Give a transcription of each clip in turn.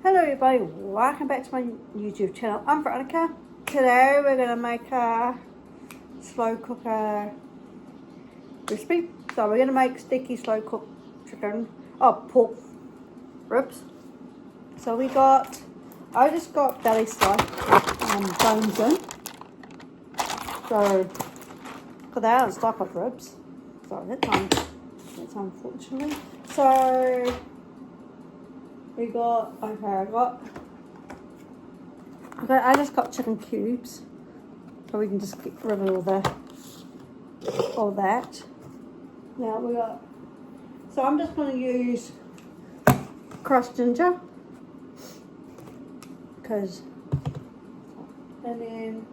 Hello everybody, welcome back to my YouTube channel. I'm Veronica. Today we're going to make a slow cooker recipe. So we're going to make sticky slow cooked pork ribs. So I just got belly sliced bones in. So, because they are stock of ribs. So that's unfortunately. So I just got chicken cubes, so we can just get rid of all that. Now so I'm just going to use crushed ginger, and then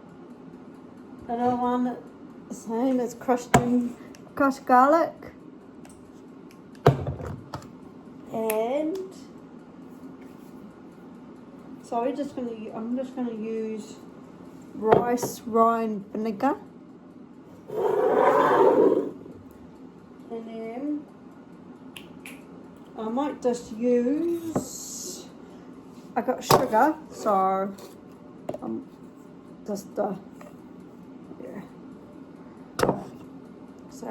another one that's the same as crushed garlic, and so I'm just going to use rice rind vinegar, and then I might just use. I got sugar, so just yeah. So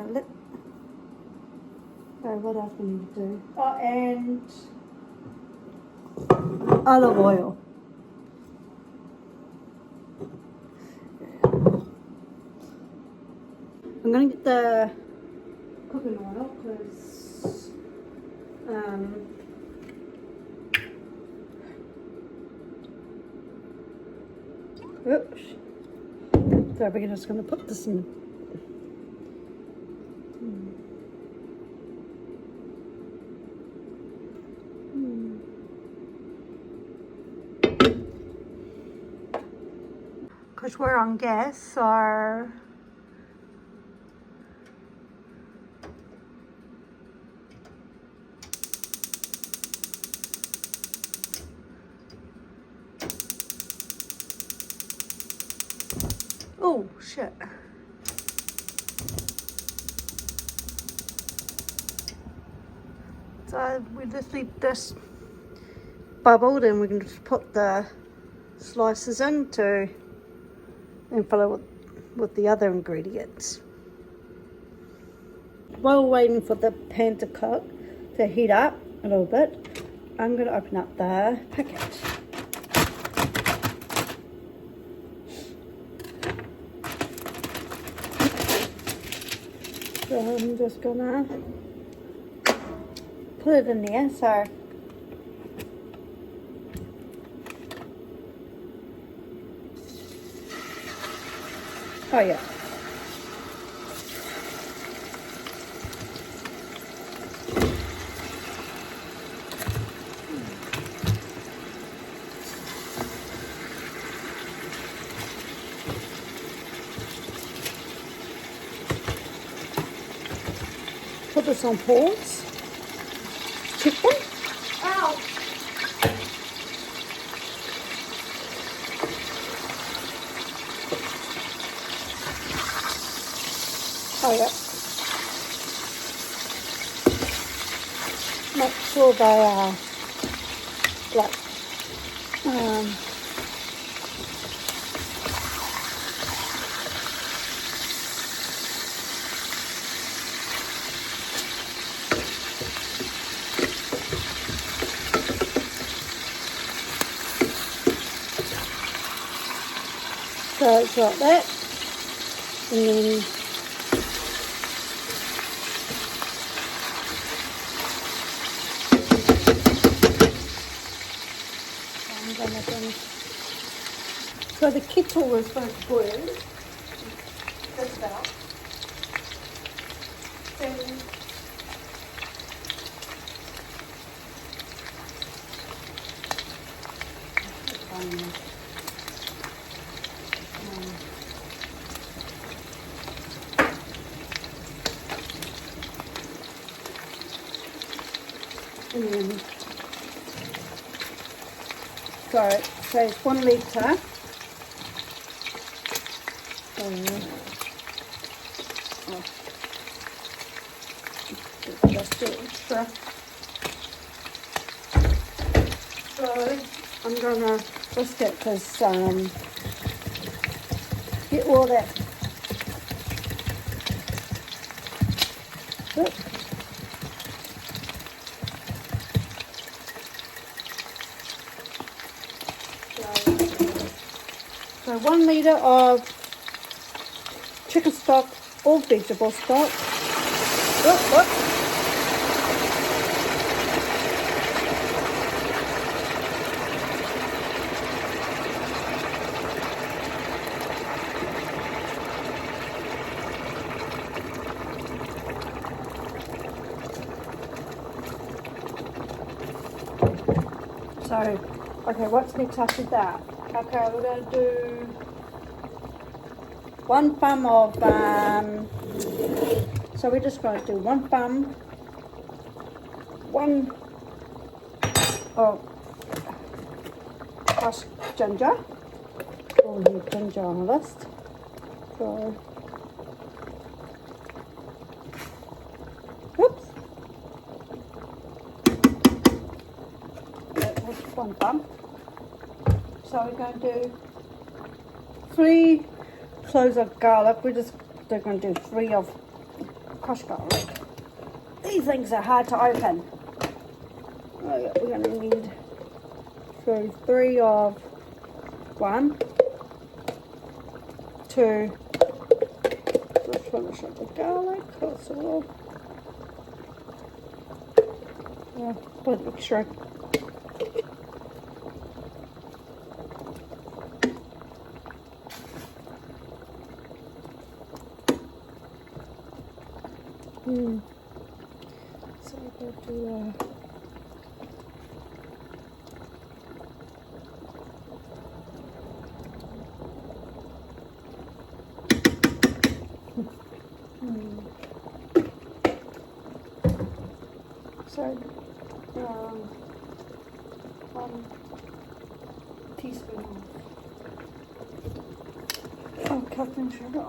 what else we need to do? Oh, and olive oil. I'm going to get the cooking oil because oops. So we're just going to put this in. Because we're on gas, so oh shit. So we just need this bubbled, and we can just put the slices in and fill it with the other ingredients. While we're waiting for the pan to heat up a little bit, I'm going to open up the packet. So I'm just gonna put it in there. So oh yeah. Put this on pause. Chicken. Ow. Oh yeah. Make sure they are like so it's like that, and then I'm gonna finish. So the kettle is going to boil. Just about. And then, so it's 1 litre. Just the extra. So I'm gonna whisk it because get all that. Oops. So 1 litre of chicken stock or vegetable stock. Whoop. So, okay, what's next after that? Okay, we're going to do 1 thumb of, so we're just going to do 1 thumb, 1 of crushed ginger. Oh, we need ginger on the list. So, oops. That was 1 thumb. So we're going to do 3 cloves of garlic. They're going to do 3 of crushed garlic. These things are hard to open. Oh, yeah, we're going to need 3 of 1, 2. Just finish up the garlic. That's all. Yeah, put extra. So we're going to do so 1 teaspoon of caffeine sugar.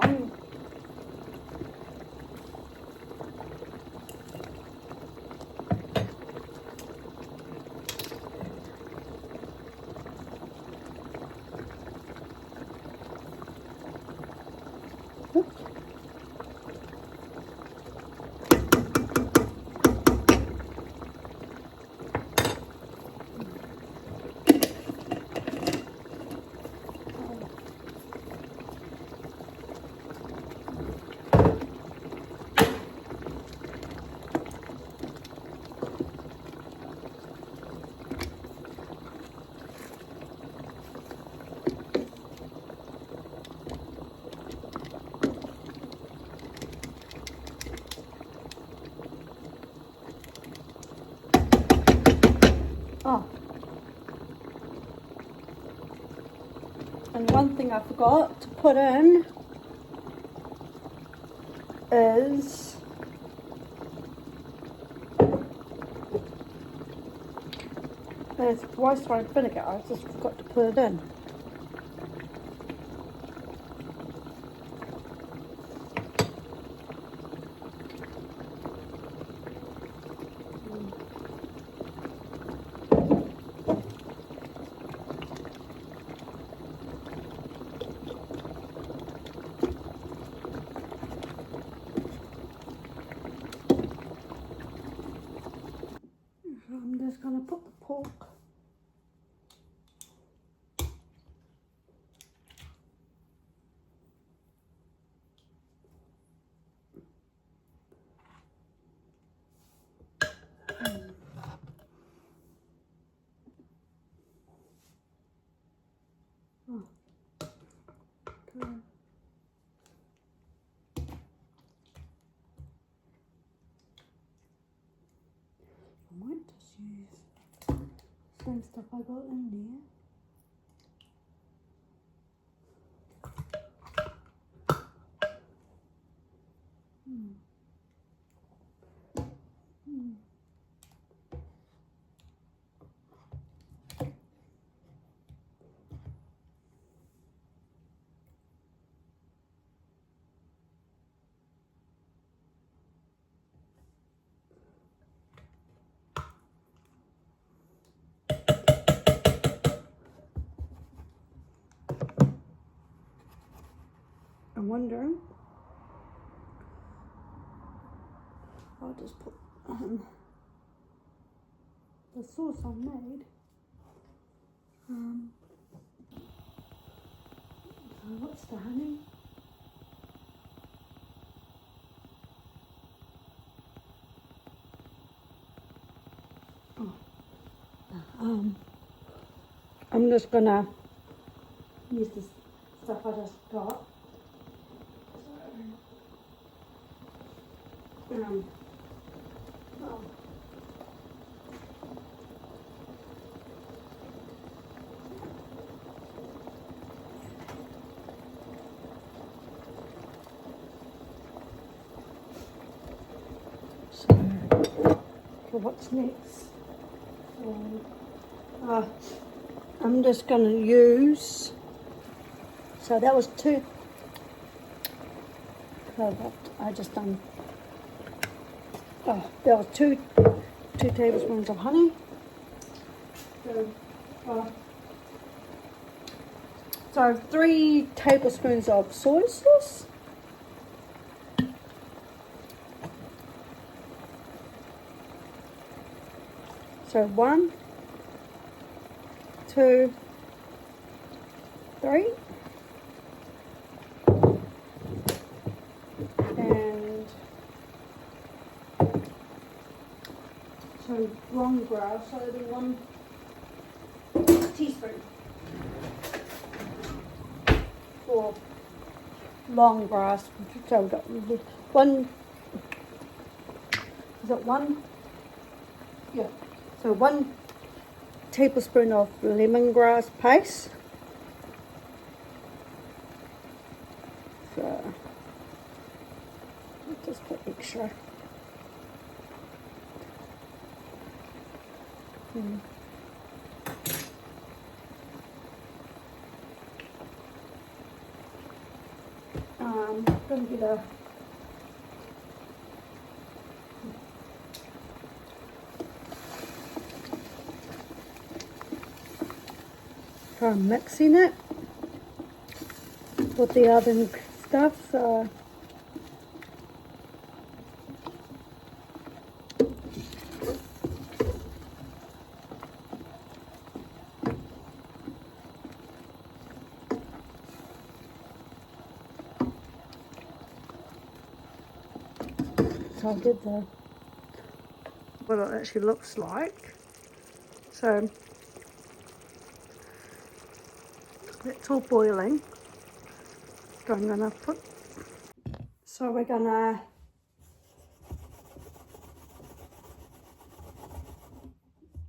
Oh, and one thing I forgot to put in is white wine vinegar. I just forgot to put it in. I'm just going to put the pork. Oh, good. I might just use same stuff I got in there. wondering. I'll just put the sauce I made. So what's the honey? I'm just gonna use this stuff I just got. So, oh. So what's next? So, I'm just going to use, so that was two, I just done, there was two tablespoons of honey. So 3 tablespoons of soy sauce. So 1, 2, 3, and so long grass, so it'll be 1 teaspoon for long grass. So we've got 1, is it 1? Yeah. So 1 tablespoon of lemongrass paste. So I'll just put extra. I'm going to get a try mixing it with the other stuff. So I did what it actually looks like. So it's all boiling. So I'm gonna put. So we're gonna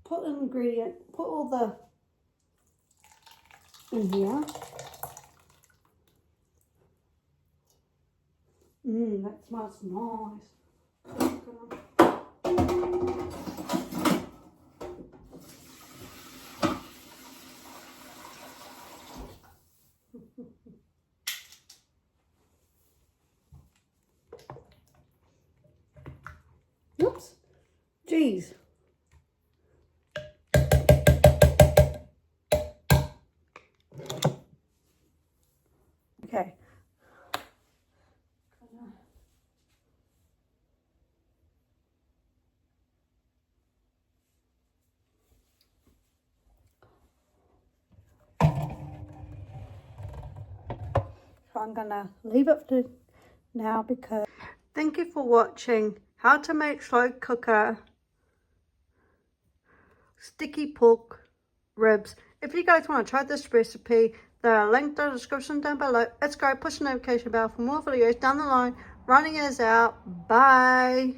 put an ingredient. Put all the in here. That smells nice. Oops. Jeez. Okay. So I'm gonna leave it for now because. Thank you for watching how to make slow cooker sticky pork ribs. If you guys want to try this recipe, there are links in the description down below. Let's go push the notification bell for more videos down the line. Running is out. Bye.